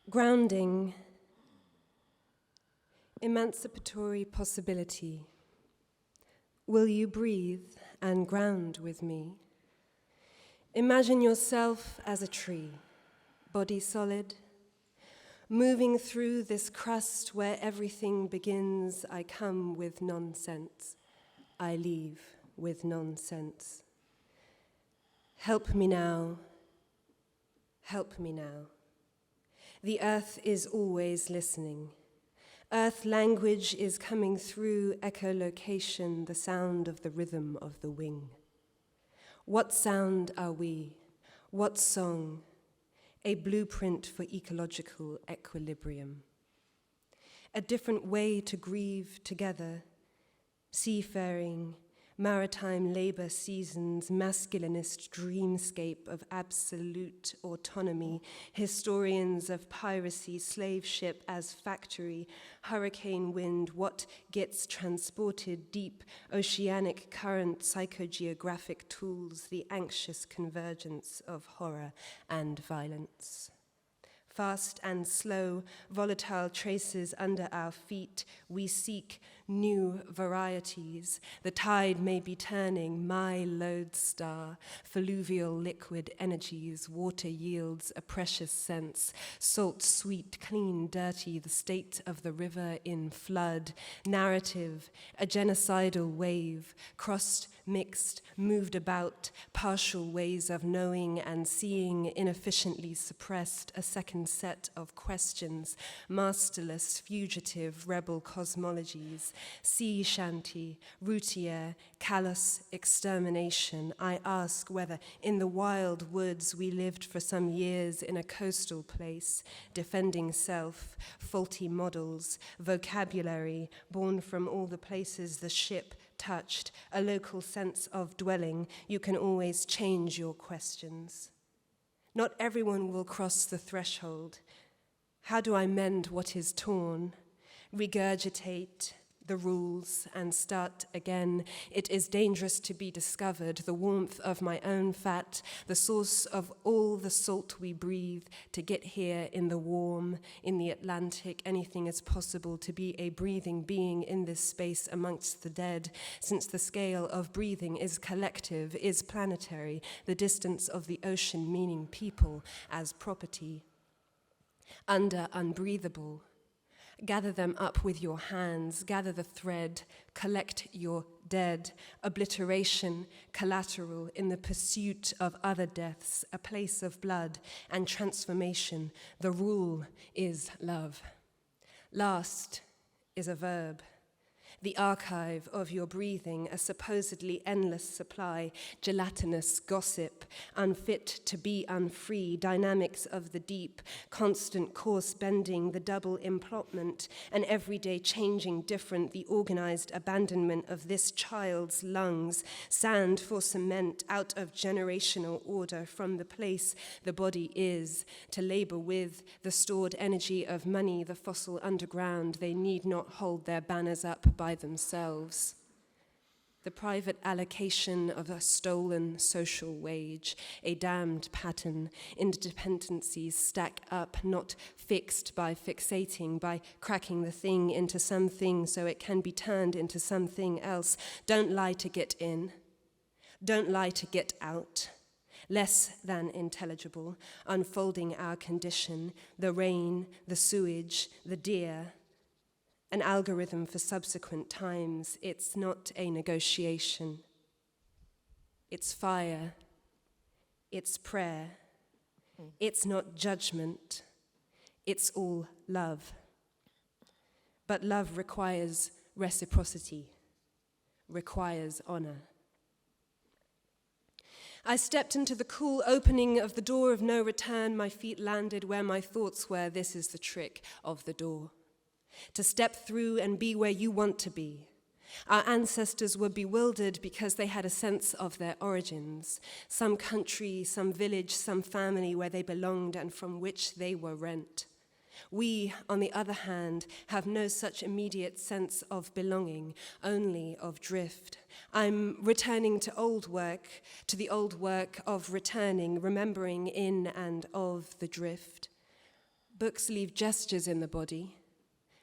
Grounding, emancipatory possibility. Will you breathe and ground with me? Imagine yourself as a tree, body solid, moving through this crust where everything begins. I come with nonsense. I leave with nonsense. Help me now. Help me now. The earth is always listening. Earth language is coming through echolocation, the sound of the rhythm of the wing. What sound are we? What song? A blueprint for ecological equilibrium. A different way to grieve together. Seafaring, maritime labor seasons, masculinist dreamscape of absolute autonomy, historians of piracy, slave ship as factory, hurricane wind, what gets transported deep, oceanic current, psychogeographic tools, the anxious convergence of horror and violence. Fast and slow, volatile traces under our feet, we seek new varieties. The tide may be turning, my lodestar, fluvial liquid energies, water yields a precious sense, salt, sweet, clean, dirty, the state of the river in flood, narrative, a genocidal wave, crossed, mixed, moved about, partial ways of knowing and seeing, inefficiently suppressed, a second set of questions, masterless, fugitive, rebel cosmologies, sea shanty, routier, callous extermination. I ask whether in the wild woods we lived for some years in a coastal place, defending self, faulty models, vocabulary born from all the places the ship touched, a local sense of dwelling. You can always change your questions. Not everyone will cross the threshold. How do I mend what is torn? Regurgitate the rules and start again. It is dangerous to be discovered, the warmth of my own fat, the source of all the salt we breathe, to get here in the warm, in the Atlantic. Anything is possible to be a breathing being in this space amongst the dead, since the scale of breathing is collective, is planetary, the distance of the ocean meaning people as property. Under unbreathable. Gather them up with your hands, gather the thread, collect your dead, obliteration, collateral in the pursuit of other deaths, a place of blood and transformation. The rule is love. Last is a verb. The archive of your breathing, a supposedly endless supply, gelatinous gossip, unfit to be unfree, dynamics of the deep, constant course bending, the double implotment, an everyday changing different, the organized abandonment of this child's lungs, sand for cement, out of generational order from the place the body is, to labor with the stored energy of money, the fossil underground. They need not hold their banners up by themselves. The private allocation of a stolen social wage, a damned pattern, interdependencies stack up, not fixed by fixating, by cracking the thing into something so it can be turned into something else. Don't lie to get in. Don't lie to get out. Less than intelligible, unfolding our condition, the rain, the sewage, the deer. An algorithm for subsequent times. It's not a negotiation. It's fire. It's prayer. It's not judgment. It's all love. But love requires reciprocity, requires honor. I stepped into the cool opening of the door of no return. My feet landed where my thoughts were. This is the trick of the door. To step through and be where you want to be. Our ancestors were bewildered because they had a sense of their origins, some country, some village, some family where they belonged and from which they were rent. We, on the other hand, have no such immediate sense of belonging, only of drift. I'm returning to old work, to the old work of returning, remembering in and of the drift. Books leave gestures in the body,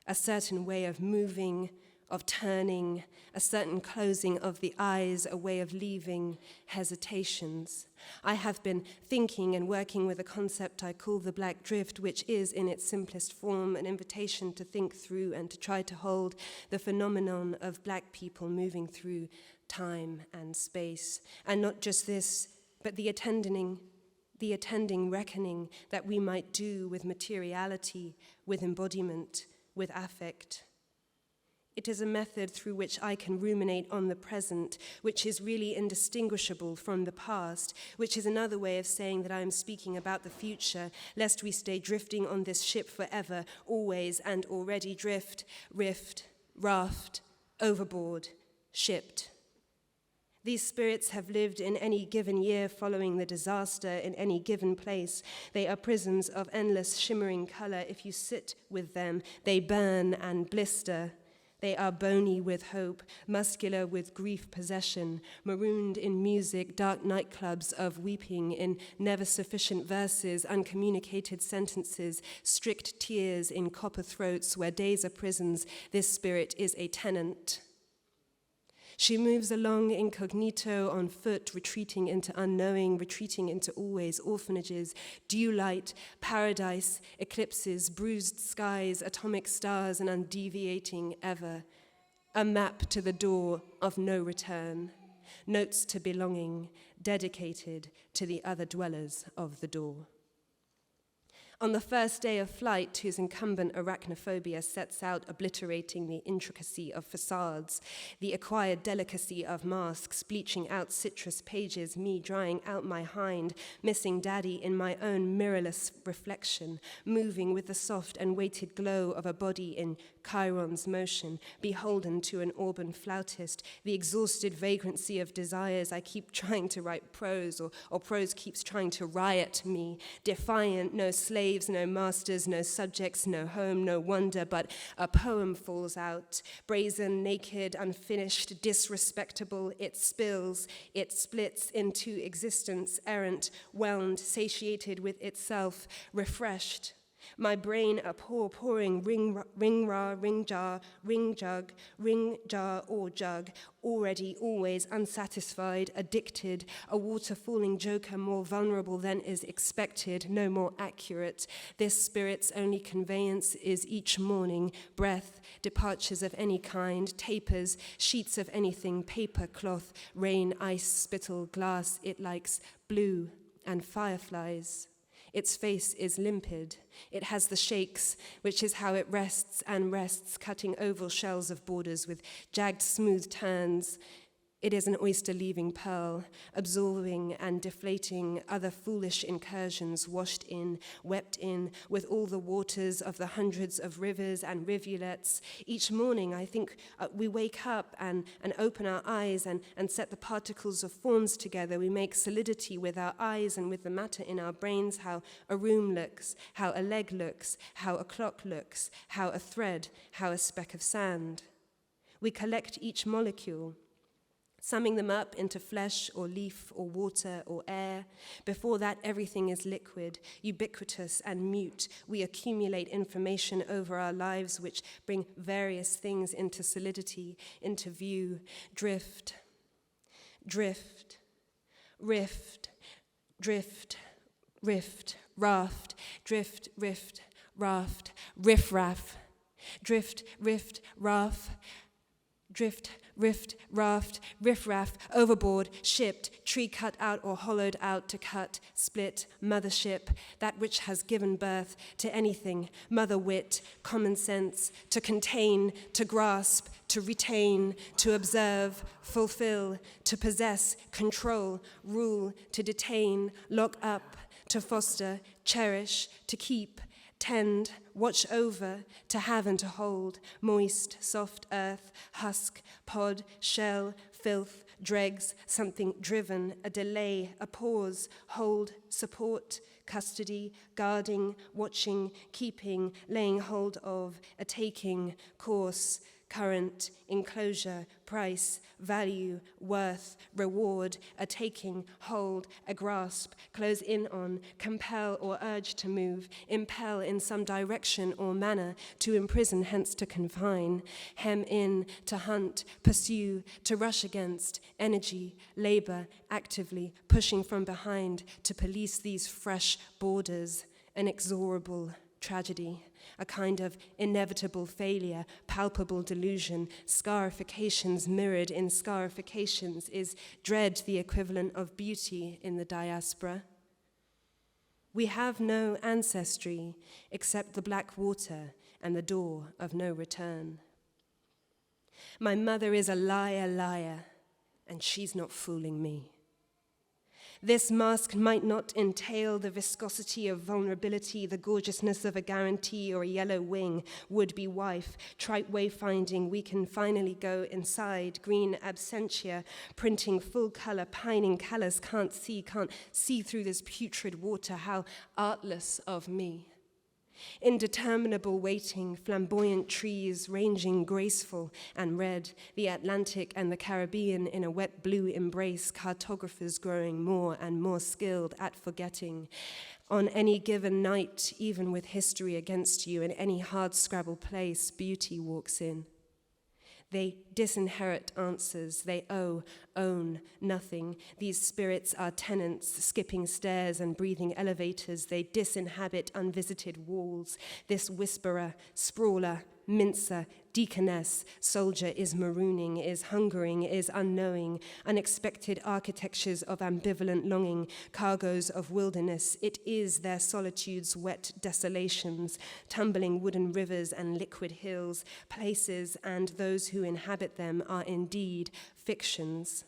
a certain way of moving, of turning, a certain closing of the eyes, a way of leaving, hesitations. I have been thinking and working with a concept I call the Black Drift, which is, in its simplest form, an invitation to think through and to try to hold the phenomenon of Black people moving through time and space. And not just this, but the attending reckoning that we might do with materiality, with embodiment, with affect. It is a method through which I can ruminate on the present, which is really indistinguishable from the past, which is another way of saying that I am speaking about the future, lest we stay drifting on this ship forever, always and already drift, rift, raft, overboard, shipped. These spirits have lived in any given year following the disaster in any given place. They are prisms of endless shimmering color. If you sit with them, they burn and blister. They are bony with hope, muscular with grief possession, marooned in music, dark nightclubs of weeping in never sufficient verses, uncommunicated sentences, strict tears in copper throats where days are prisons. This spirit is a tenant. She moves along incognito on foot, retreating into unknowing, retreating into always, orphanages, dew light, paradise, eclipses, bruised skies, atomic stars, and undeviating ever. A map to the door of no return, notes to belonging, dedicated to the other dwellers of the door. On the first day of flight, whose incumbent arachnophobia sets out obliterating the intricacy of facades, the acquired delicacy of masks, bleaching out citrus pages, me drying out my hind, missing daddy in my own mirrorless reflection, moving with the soft and weighted glow of a body in Chiron's motion, beholden to an Auburn flautist, the exhausted vagrancy of desires. I keep trying to write prose, or prose keeps trying to riot me, defiant, no slaves, no masters, no subjects, no home, no wonder, but a poem falls out, brazen, naked, unfinished, disrespectable. It spills, it splits into existence, errant, whelmed, satiated with itself, refreshed. My brain a pouring ring jar, or jug, already always unsatisfied, addicted, a water-falling joker more vulnerable than is expected, no more accurate. This spirit's only conveyance is each morning, breath, departures of any kind, tapers, sheets of anything, paper, cloth, rain, ice, spittle, glass. It likes blue and fireflies. Its face is limpid. It has the shakes, which is how it rests and rests, cutting oval shells of borders with jagged, smooth turns. It is an oyster-leaving pearl, absorbing and deflating other foolish incursions, washed in, wept in, with all the waters of the hundreds of rivers and rivulets. Each morning, I think, we wake up and open our eyes and set the particles of forms together. We make solidity with our eyes and with the matter in our brains, how a room looks, how a leg looks, how a clock looks, how a thread, how a speck of sand. We collect each molecule, summing them up into flesh or leaf or water or air. Before that, everything is liquid, ubiquitous and mute. We accumulate information over our lives which bring various things into solidity, into view. Drift, drift, rift, drift, rift, raft, drift, rift, raft, riff-raff, drift, rift, raft, drift, rift, raft, riff-raff, overboard, shipped, tree cut out or hollowed out to cut, split, mothership, that which has given birth to anything, mother wit, common sense, to contain, to grasp, to retain, to observe, fulfill, to possess, control, rule, to detain, lock up, to foster, cherish, to keep, tend, watch over, to have and to hold, moist, soft earth, husk, pod, shell, filth, dregs, something driven, a delay, a pause, hold, support, custody, guarding, watching, keeping, laying hold of, a taking, course, current, enclosure, price, value, worth, reward, a taking, hold, a grasp, close in on, compel or urge to move, impel in some direction or manner, to imprison, hence to confine, hem in, to hunt, pursue, to rush against, energy, labor, actively, pushing from behind, to police these fresh borders, an inexorable tragedy, a kind of inevitable failure, palpable delusion, scarifications mirrored in scarifications. Is dread the equivalent of beauty in the diaspora? We have no ancestry except the black water and the door of no return. My mother is a liar, and she's not fooling me. This mask might not entail the viscosity of vulnerability, the gorgeousness of a guarantee or a yellow wing, would-be wife, trite wayfinding, we can finally go inside, green absentia, printing full color, pining callous, can't see through this putrid water, how artless of me. Indeterminable waiting, flamboyant trees ranging graceful and red, the Atlantic and the Caribbean in a wet blue embrace, cartographers growing more and more skilled at forgetting. On any given night, even with history against you, in any hard-scrabble place, beauty walks in. They disinherit answers, they own nothing. These spirits are tenants, skipping stairs and breathing elevators. They disinhabit unvisited walls. This whisperer, sprawler, mincer, deaconess, soldier is marooning, is hungering, is unknowing, unexpected architectures of ambivalent longing, cargoes of wilderness. It is their solitude's wet desolations, tumbling wooden rivers and liquid hills, places, and those who inhabit them are indeed fictions.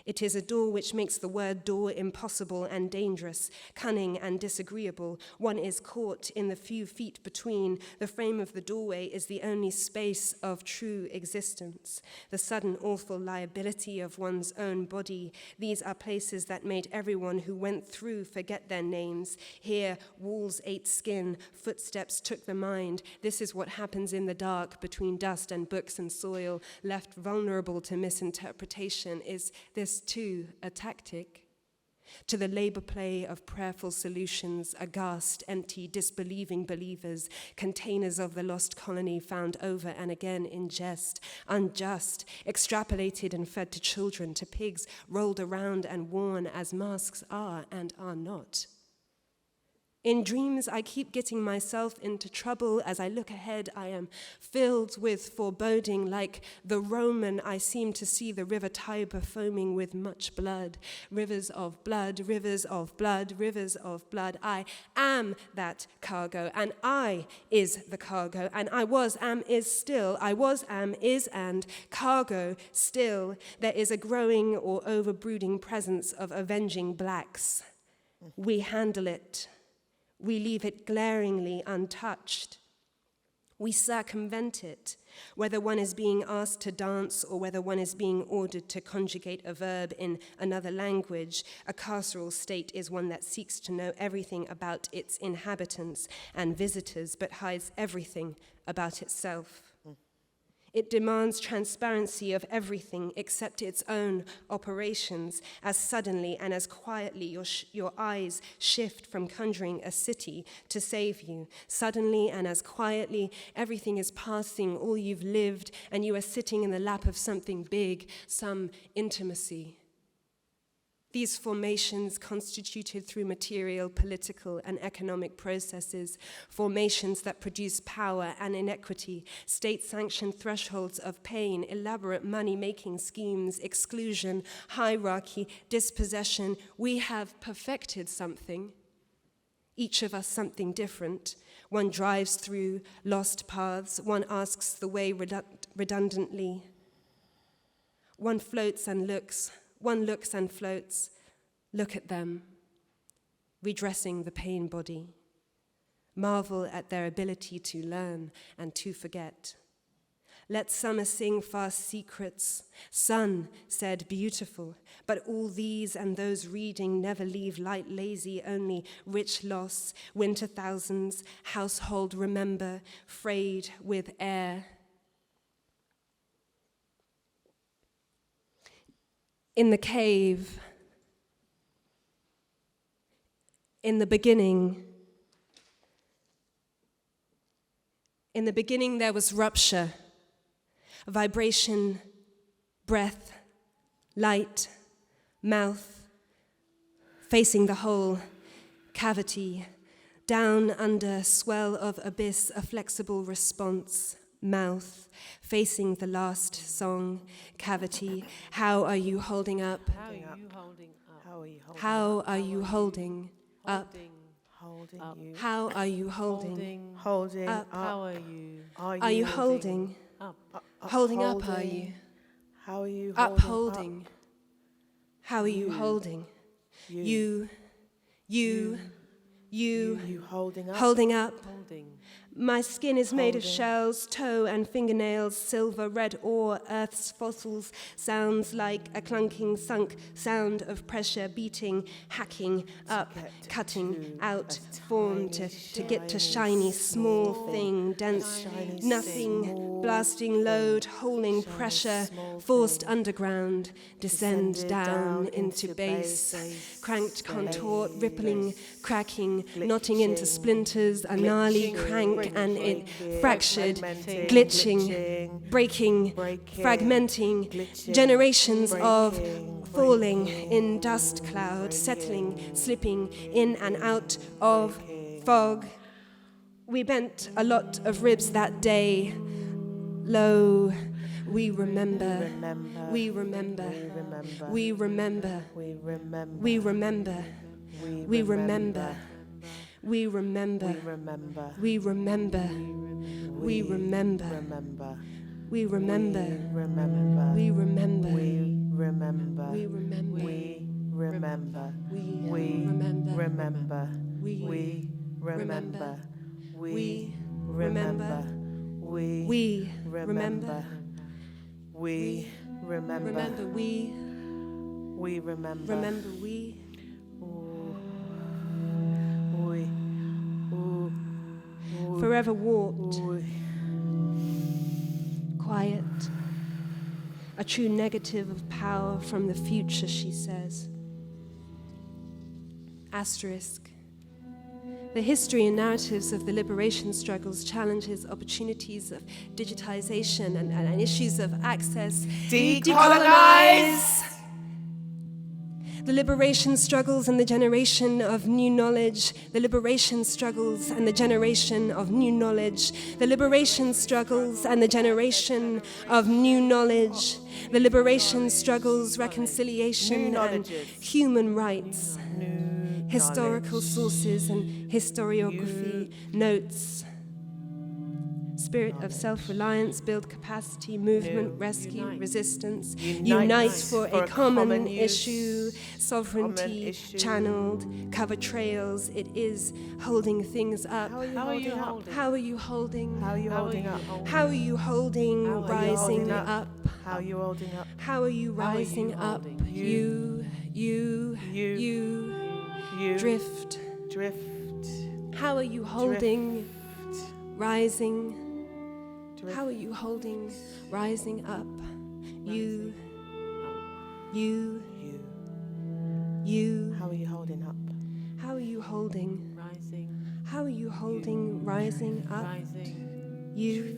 It is a door which makes the word door impossible and dangerous, cunning and disagreeable. One is caught in the few feet between. The frame of the doorway is the only space of true existence. The sudden awful liability of one's own body. These are places that made everyone who went through forget their names. Here, walls ate skin, footsteps took the mind. This is what happens in the dark between dust and books and soil, left vulnerable to misinterpretation. Is this too a tactic? To the labor play of prayerful solutions, aghast, empty, disbelieving believers, containers of the lost colony found over and again in jest, unjust, extrapolated and fed to children, to pigs, rolled around and worn as masks are and are not. In dreams, I keep getting myself into trouble. As I look ahead, I am filled with foreboding. Like the Roman, I seem to see the river Tiber foaming with much blood. Rivers of blood, rivers of blood, rivers of blood. I am that cargo, and I is the cargo, and I was, am, is still. I was, am, is, and cargo still. There is a growing or overbrooding presence of avenging blacks. We handle it. We leave it glaringly untouched. We circumvent it, whether one is being asked to dance or whether one is being ordered to conjugate a verb in another language. A carceral state is one that seeks to know everything about its inhabitants and visitors, but hides everything about itself. It demands transparency of everything except its own operations, as suddenly and as quietly your eyes shift from conjuring a city to save you. Suddenly and as quietly, everything is passing, all you've lived, and you are sitting in the lap of something big, some intimacy. These formations constituted through material, political, and economic processes, formations that produce power and inequity, state-sanctioned thresholds of pain, elaborate money-making schemes, exclusion, hierarchy, dispossession. We have perfected something, each of us something different. One drives through lost paths, one asks the way redundantly. One floats and looks. One looks and floats. Look at them, redressing the pain body. Marvel at their ability to learn and to forget. Let summer sing fast secrets. Sun said beautiful, but all these and those reading never leave light lazy, only rich loss, winter thousands, household remember, frayed with air. In the cave, in the beginning there was rupture, a vibration, breath, light, mouth, facing the whole cavity, down under swell of abyss, a flexible response, mouth, facing the last song, cavity. How are you holding up? How are you holding up? How are you holding up? Holding Up. you. How are you holding? Holding up. How are you Are you holding? up? Holding up, are you? How are you Upholding. How are you You. holding? You. You holding up. holding up. Holding. My skin is made of Holding. shells, toe and fingernails, silver, red ore, earth's fossils, sounds like a clunking, sunk sound of pressure beating, hacking up, get cutting to out, a form tiny, to get to shiny, shiny, small small thing, dense, shiny, nothing, small blasting load, holding shiny, pressure, small forced thing, underground, descend descended down down into into base, base, cranked, base, contort, rippling, base, cracking, knotting into glitching, splinters, a gnarly glitching, crank, and it breaking, fractured, fragmenting, glitching, breaking, breaking, fragmenting, glitching, generations of breaking, falling breaking, in dust cloud, settling, slipping in and out of breaking. fog. We bent a lot of ribs that day. Lo, we remember, we remember, we remember, We remember. we remember, we remember, we remember, We remember. we remember, we remember, Remember. we remember, Remember. we remember, We remember. we remember, We remember. we We remember, remember. we We remember. we We remember, remember. We we remember. We remember. remember, we We remember. remember, we Ooh. We. Ooh. Ooh. forever warped, Ooh. quiet, a true negative of power from the future, she says. Asterisk. The history and narratives of the liberation struggles, challenges, opportunities of digitization and issues of access. Decolonize! The liberation struggles and the generation of new knowledge. The liberation struggles and the generation of new knowledge. The liberation struggles and the generation of new knowledge. The liberation struggles, reconciliation, and human rights. Historical sources and historiography, notes. Spirit of self-reliance, build capacity, movement, rescue, resistance. Unite for a common issue, sovereignty, channeled, cover trails. It is holding things up. How are you holding? How are you holding? How are you holding up? How are you holding? How are you Rising holding up. up? How are you holding up? How are you How are you rising up? holding? You, You. you, drift. Drift. How are you holding? Rising. Drift. How are you holding? Rising up. You, you, You. you. How are you holding up? How are you holding? Rising. How are you holding? Rising up. Rising. You,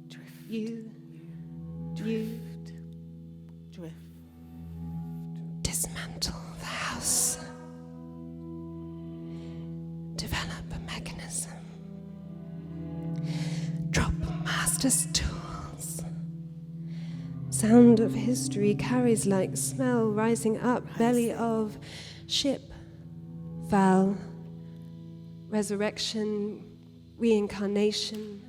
Drift. you, you. Drift. Dismantle the house. Develop a mechanism. Drop master's tools. Sound of history carries like smell rising up, belly of ship. Val, resurrection, reincarnation.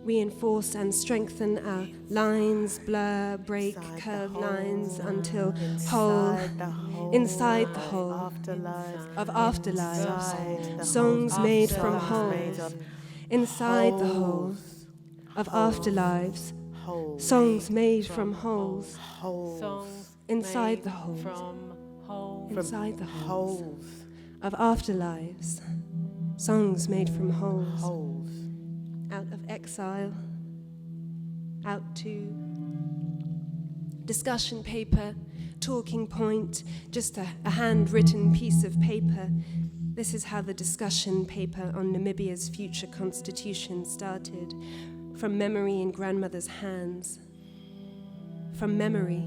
Reinforce and strengthen our lines, blur, break, curve lines until whole, inside the whole of afterlives, songs made from holes, inside the whole of afterlives, songs made from holes, Songs inside made the hole, from holes. inside the holes of afterlives, songs made from holes. Out of exile, out to discussion paper, talking point, just a handwritten piece of paper. This is how the discussion paper on Namibia's future constitution started, from memory in grandmother's hands. From memory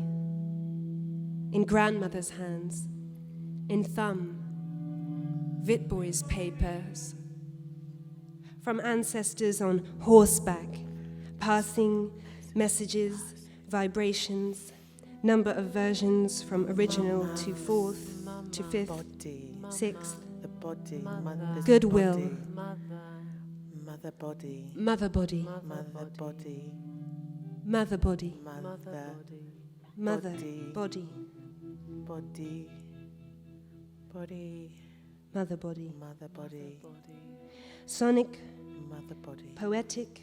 in grandmother's hands, in thumb, Witboy's papers. From ancestors on horseback, passing messages, vibrations, number of versions from original to fourth, to fifth, Body. sixth, The body. Mother. Mother's Goodwill. body. Mother. Mother body. mother body, Mother body. mother body, Mother Mother body. mother Body. body, body. Body. mother body. Mother body. Body. Sonic, Mother body. poetic,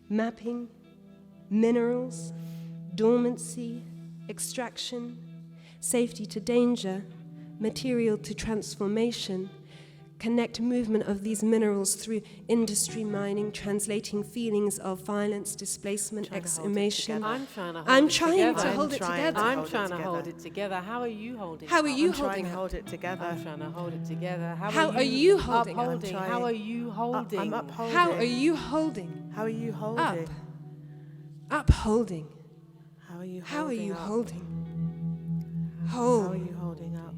mapping, minerals, dormancy, extraction, safety to danger, material to transformation, connect movement of these minerals through industry mining, translating feelings of violence, displacement, Trying to hold it exhumation. together. I'm trying to hold I'm it trying together. to I'm hold it trying together. to I'm hold it trying to together. hold it together. How are you holding How it are up? you I'm trying holding to up? hold it together. I'm trying to hold it together. How are you holding up? upholding? I'm How trying. are you holding? I'm upholding. How are you holding? How are you holding? Up. Upholding. How are you holding? How are you up? holding? How are Whole. you holding up?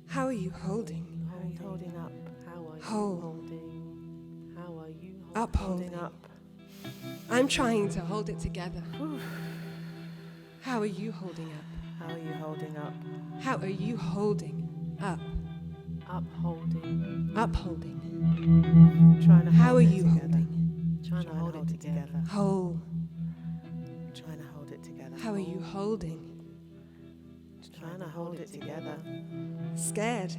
How are you holding? How are you holding up? How are you Whole. holding? How are you holding? Upholding. Holding up. I'm trying to hold it together. How are you holding up? How are you holding up? How are you holding up? Upholding. Upholding. Trying to How hold are it you together. holding? Trying to hold it together. Whole. Trying to hold it together. How are you holding? Trying to hold it together. Scared.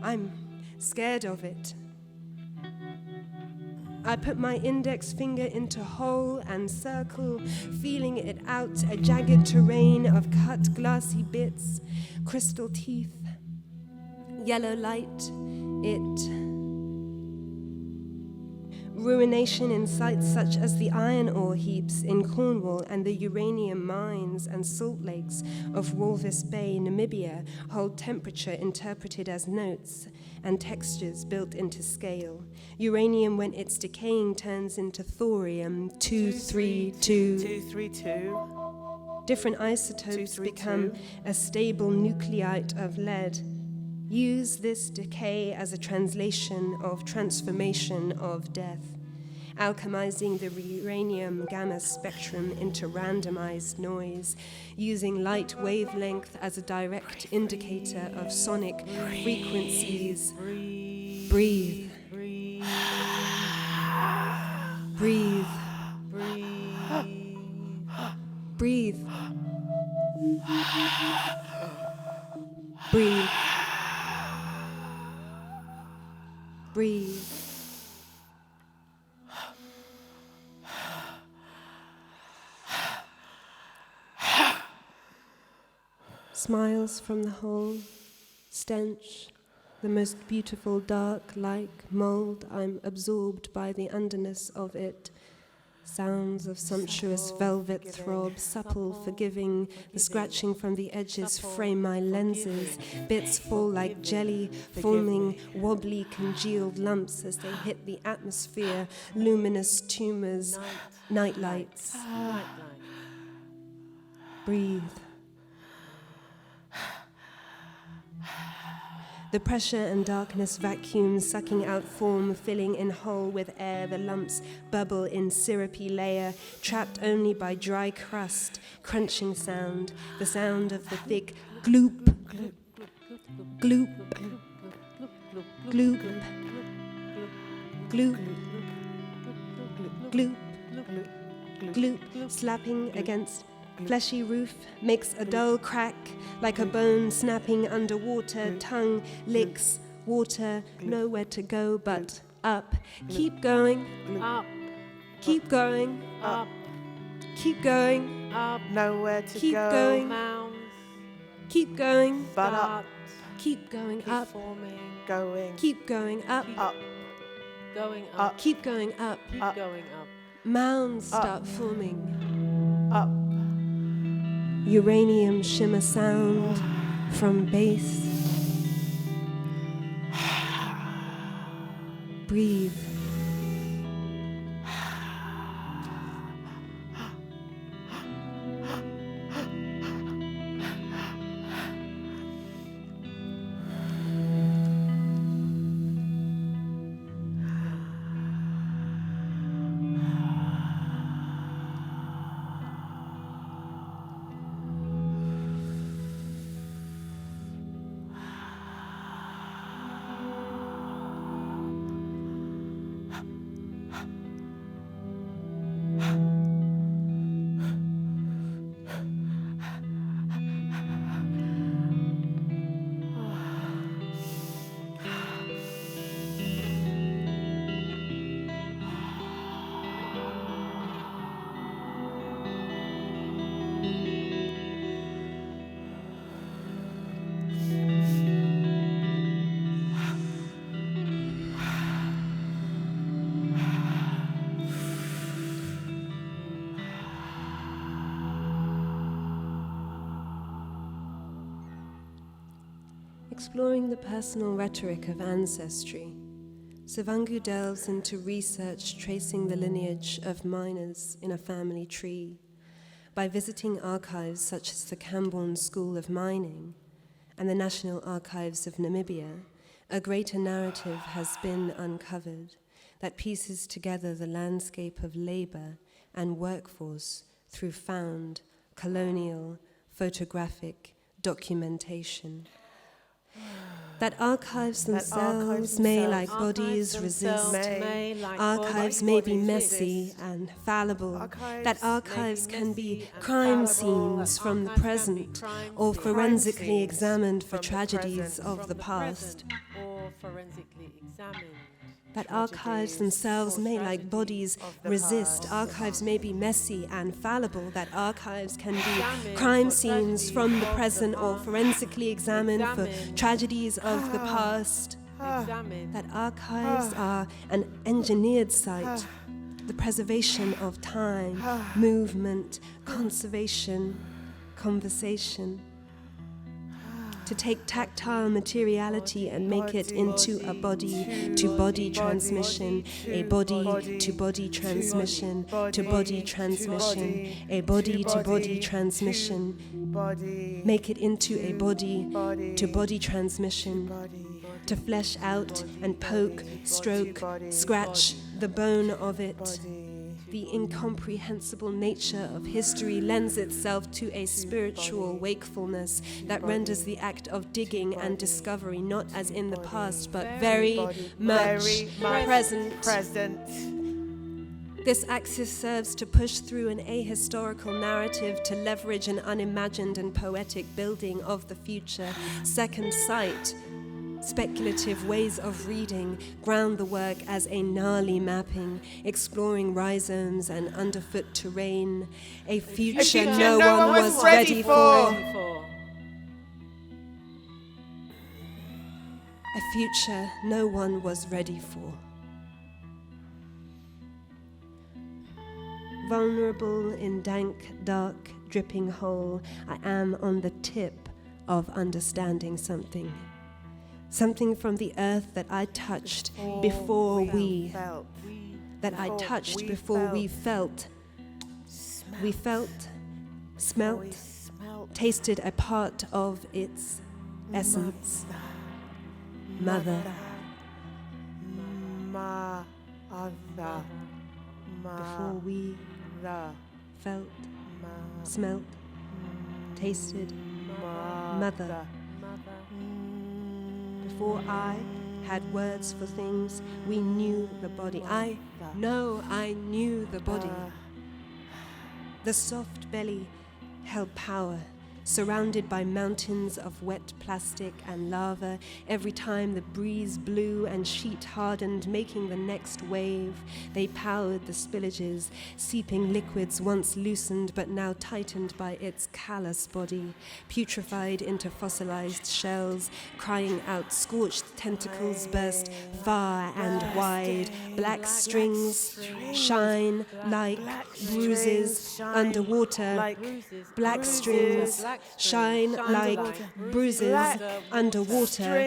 I'm scared of it. I put my index finger into hole and circle, feeling it out, a jagged terrain of cut glassy bits, crystal teeth, yellow light, it. Ruination in sites such as the iron ore heaps in Cornwall and the uranium mines and salt lakes of Walvis Bay, Namibia, hold temperature interpreted as notes and textures built into scale. Uranium, when it's decaying, turns into thorium 232. 232. Different isotopes 232. become a stable nuclide of lead. Use this decay as a translation of transformation of death, alchemizing the uranium gamma spectrum into randomized noise, using light wavelength as a direct indicator of sonic frequencies. Breathe. Breathe, Breathe. breathe, Breathe. breathe. Breathe. Breathe. Smiles from the hole, stench, the most beautiful dark like mold. I'm absorbed by the underness of it. Sounds of sumptuous Supple, velvet forgiving. throb, supple, Supple, forgiving. The forgiving. scratching from the edges Supple, frame my lenses. forgiving. Bits fall like Forgiving. jelly, Forgive forming me. wobbly, congealed lumps as they hit the atmosphere. Luminous tumors, night lights. Night light. Breathe. The pressure and darkness vacuum, sucking out form, filling in whole with air. The lumps bubble in syrupy layer, trapped only by dry crust, crunching sound, the sound of the thick gloop, gloop, gloop, gloop, gloop, gloop, slapping against fleshy roof, makes a dull crack like a bone snapping underwater. Tongue licks water, nowhere to go but up. Keep going, Up. keep going, Up. keep going, Up. Nowhere to Keep go. going. Mounds. keep going, But up. keep going Keep up, forming. Going. keep going up, Up. Going Up. up. keep going up. Keep Up. going up. Mounds Up. start forming. Up. uranium shimmer sound from base. Breathe. Exploring the personal rhetoric of ancestry, Savangu delves into research tracing the lineage of miners in a family tree by visiting archives such as the Camborne School of Mining and the National Archives of Namibia. A greater narrative has been uncovered that pieces together the landscape of labor and workforce through found, colonial, photographic documentation. That archives themselves may, like bodies, resist. Archives may be messy and fallible. That archives can be crime scenes from the present or forensically examined for tragedies of the past. Or forensically examined. That archives themselves may, like bodies, resist. Archives may be messy and fallible. That archives can be crime scenes from the present or forensically examined for tragedies of the past. That archives are an engineered site, the preservation of time, movement, conservation, conversation. To take tactile materiality and make it into a body-to-body transmission, a body-to-body transmission, to body transmission, a body-to-body transmission, make it into a body-to-body transmission, to flesh out and poke, stroke, scratch the bone of it. The incomprehensible nature of history lends itself to a spiritual wakefulness that renders the act of digging and discovery not as in the past, but very much present. This axis serves to push through an ahistorical narrative to leverage an unimagined and poetic building of the future. Second sight, speculative ways of reading, ground the work as a gnarly mapping, exploring rhizomes and underfoot terrain, a future no one was ready for. A future no one was ready for. Vulnerable in dank, dark, dripping hole, I am on the tip of understanding something. Something from the earth that I touched before we felt. We felt, smelt, tasted a part of its essence. Mother. Before we felt, smelt, tasted, mother. Before I had words for things, we knew the body. I knew the body. The soft belly held power, surrounded by mountains of wet plastic and lava. Every time the breeze blew and sheet hardened, making the next wave, they powered the spillages, seeping liquids once loosened but now tightened by its callous body, putrefied into fossilized shells, crying out. Scorched tentacles burst far and wide. Black strings shine like bruises underwater. Black strings shine like bruises underwater.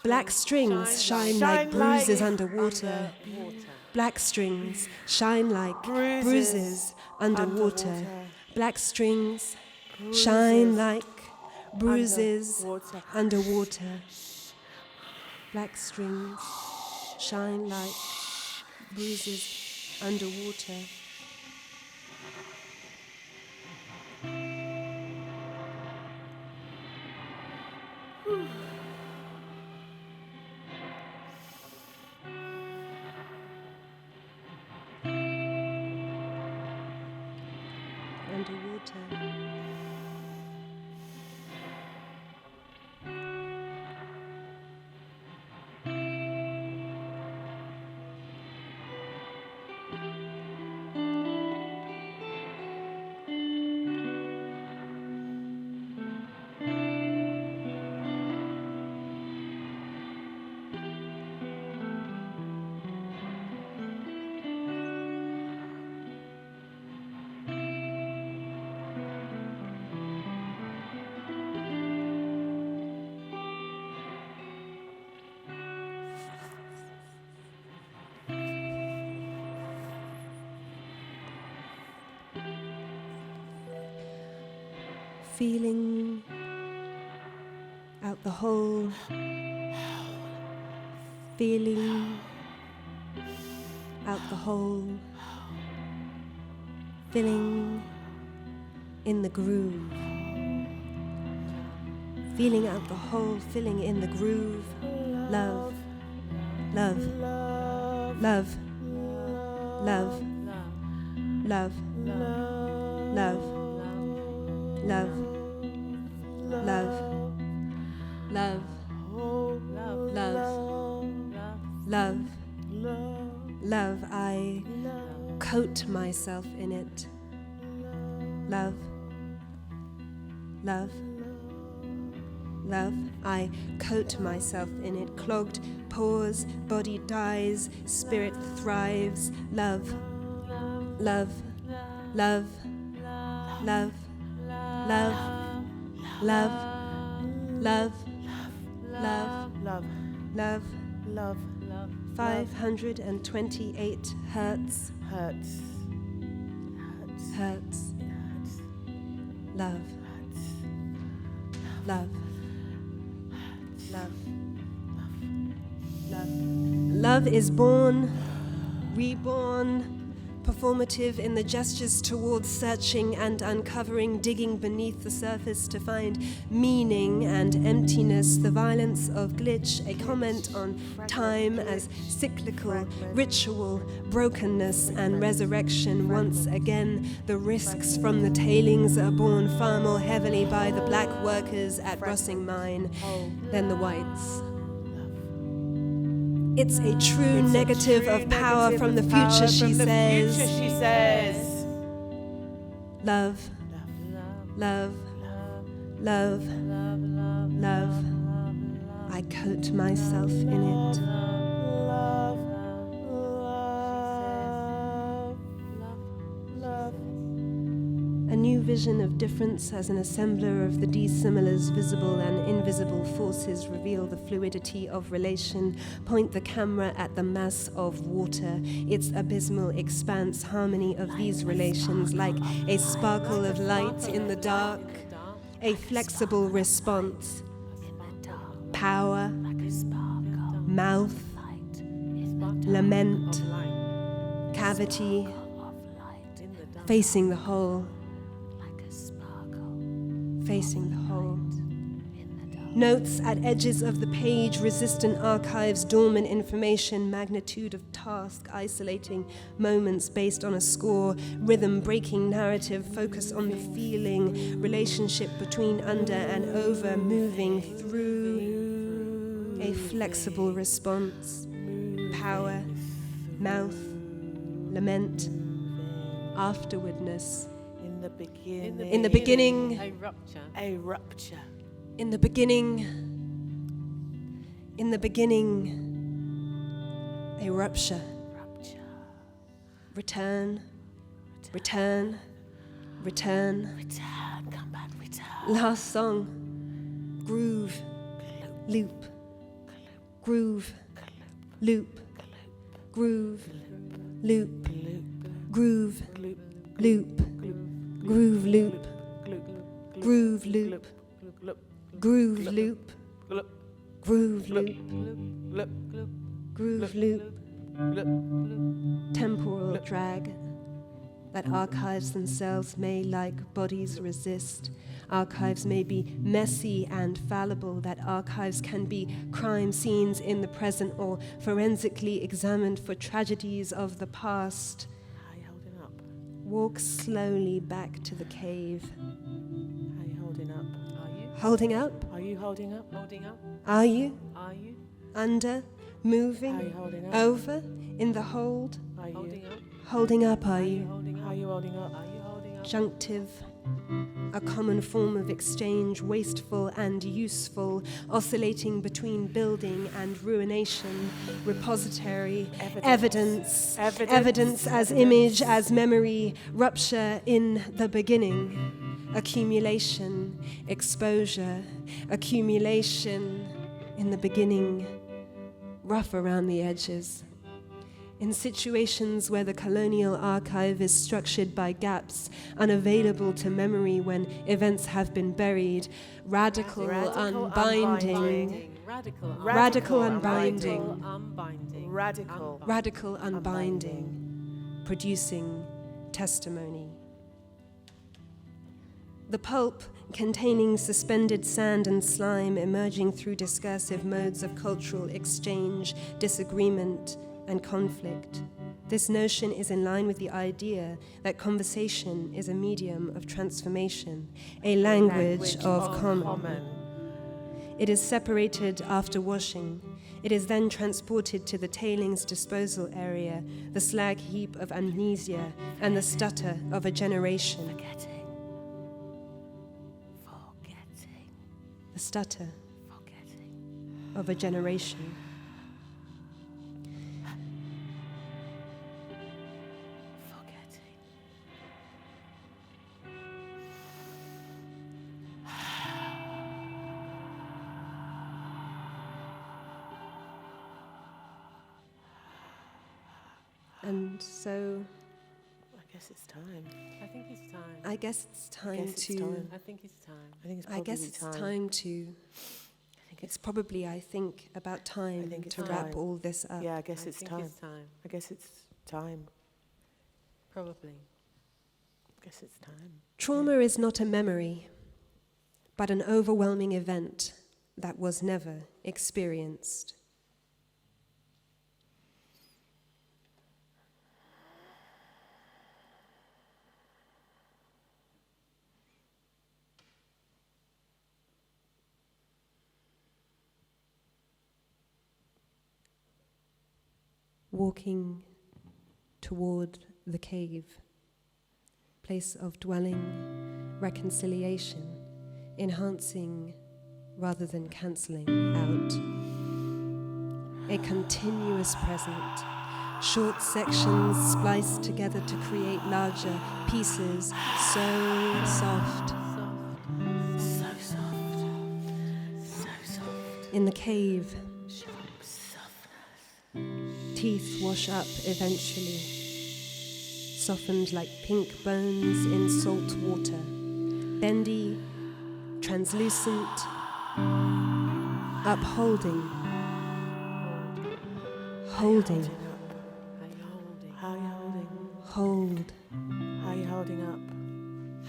Black strings shine like bruises underwater. Black strings shine like bruises underwater. Black strings shine like bruises underwater. Black strings shine like bruises underwater. Underwater. Feeling out the whole, feeling out the whole, filling in the groove. Feeling out the whole, filling in the groove. Love, love, love, love, love, love, love, love, love, love, love, love. I coat myself in it. Love, love, love. I coat myself in it. Clogged pores, body dies, spirit thrives. Love, love, love, love, love, love, love, love, Love. love. Love. 528 hertz. Hurts. Hurts. Hertz. Hurts. Love, Hurts. love, love, love. Love is born, reborn, performative in the gestures towards searching and uncovering, digging beneath the surface to find meaning and emptiness, the violence of glitch, a comment on time as cyclical, ritual, brokenness and resurrection. Once again, the risks from the tailings are borne far more heavily by the black workers at Rossing Mine than the whites. It's a true negative of power from the future, she says. Love, love, love, love. I coat myself in it. Love. Love. Love. A new vision of difference as an assembler of the dissimilars, visible and invisible forces reveal the fluidity of relation. Point the camera at the mass of water, its abysmal expanse, harmony of these relations, like a sparkle of light in the dark, a flexible response, power, mouth, lament, cavity, facing the whole. Facing the whole. Notes at edges of the page, resistant archives, dormant information, magnitude of task, isolating moments based on a score, rhythm, breaking narrative, focus on the feeling, relationship between under and over, moving through, a flexible response, power, mouth, lament, afterwardness. In the beginning. In the beginning, A rupture. A rupture. in the beginning, in the beginning, a rupture. Rupture. Return, return, return. Return. Come back. Return. Last song. Groove, loop, groove, loop, groove, loop, groove, loop, groove, loop, groove, loop, groove, loop, groove, loop, groove, loop, temporal drag that archives themselves may, like bodies, resist. Archives may be messy and fallible, that archives can be crime scenes in the present or forensically examined for tragedies of the past. How you holding up? Walk slowly back to the cave. How you holding up? Are you? Holding up? Are you holding up? Holding up? Are you? Are you? Under? How you Moving? holding up? Over? In the hold? Are you? Holding up? Holding up, are Are you you? holding How up? you holding up? Are you holding up? Junctive, a common form of exchange, wasteful and useful, oscillating between building and ruination, repository, evidence, evidence as image, as memory, rupture in the beginning, accumulation, exposure, accumulation in the beginning, rough around the edges. In situations where the colonial archive is structured by gaps unavailable to memory when events have been buried, radical unbinding, radical unbinding, Radical unbinding, producing testimony. The pulp, containing suspended sand and slime emerging through discursive modes of cultural exchange, disagreement, and conflict. This notion is in line with the idea that conversation is a medium of transformation, a language of common. It is separated after washing. It is then transported to the tailings disposal area, the slag heap of amnesia, and the stutter of a generation. Forgetting. The stutter Forgetting. of a generation. Forgetting. And so I guess it's time. I think it's time. I guess it's time guess it's to. time. I think it's time. I think it's I probably guess it's time to. It's probably, I think, about time think it's to wrap time. all this up. Yeah, I guess I it's think time. it's time. I guess it's time. Probably. I guess it's time. Trauma is not a memory, but an overwhelming event that was never experienced. Walking toward the cave, place of dwelling, reconciliation, enhancing rather than cancelling out. A continuous present, short sections spliced together to create larger pieces, so soft. So soft. So soft. In the cave, Softness. teeth wash up eventually, softened like pink bones in salt water, bendy, translucent, upholding, holding, How are you holding? hold. How are you holding up?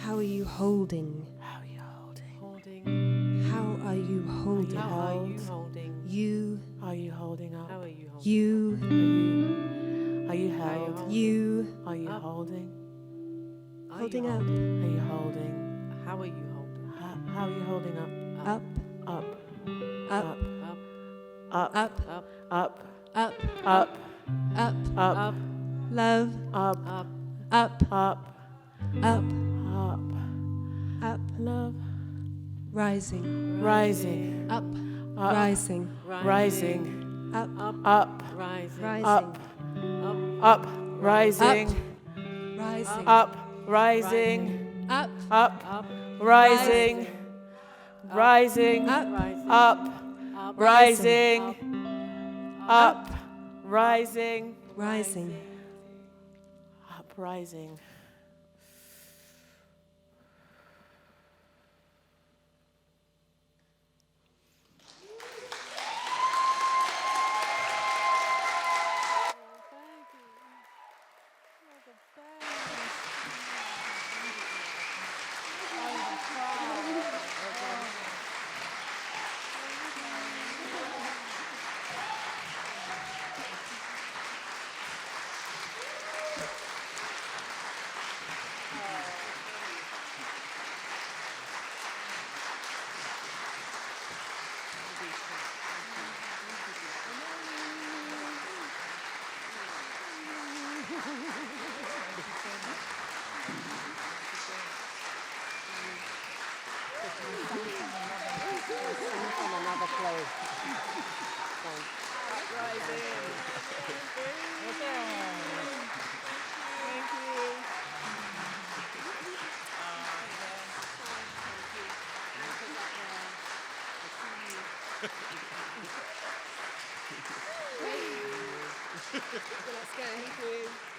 How are you holding? How are you holding? Holding. How are are you holding? How are you Hold. holding? You, Are you holding up? How are you holding? you, Are you How are you held? holding? you, Are you Up. holding? Are holding you up, holding? Are you holding? How are you holding? How are you holding up? up, Up, up, up, Up, up, up, up, up, up, up, up, up, up, love, up, up, up, up, up, up, up, love, rising, rising, up, up, rising, rising, up, up, rising, rising, up, up, up, rising, rising, up, rising, up, up, up, rising, rising, up, rising, up, up, rising, up, rising, rising, up, rising. Let's go.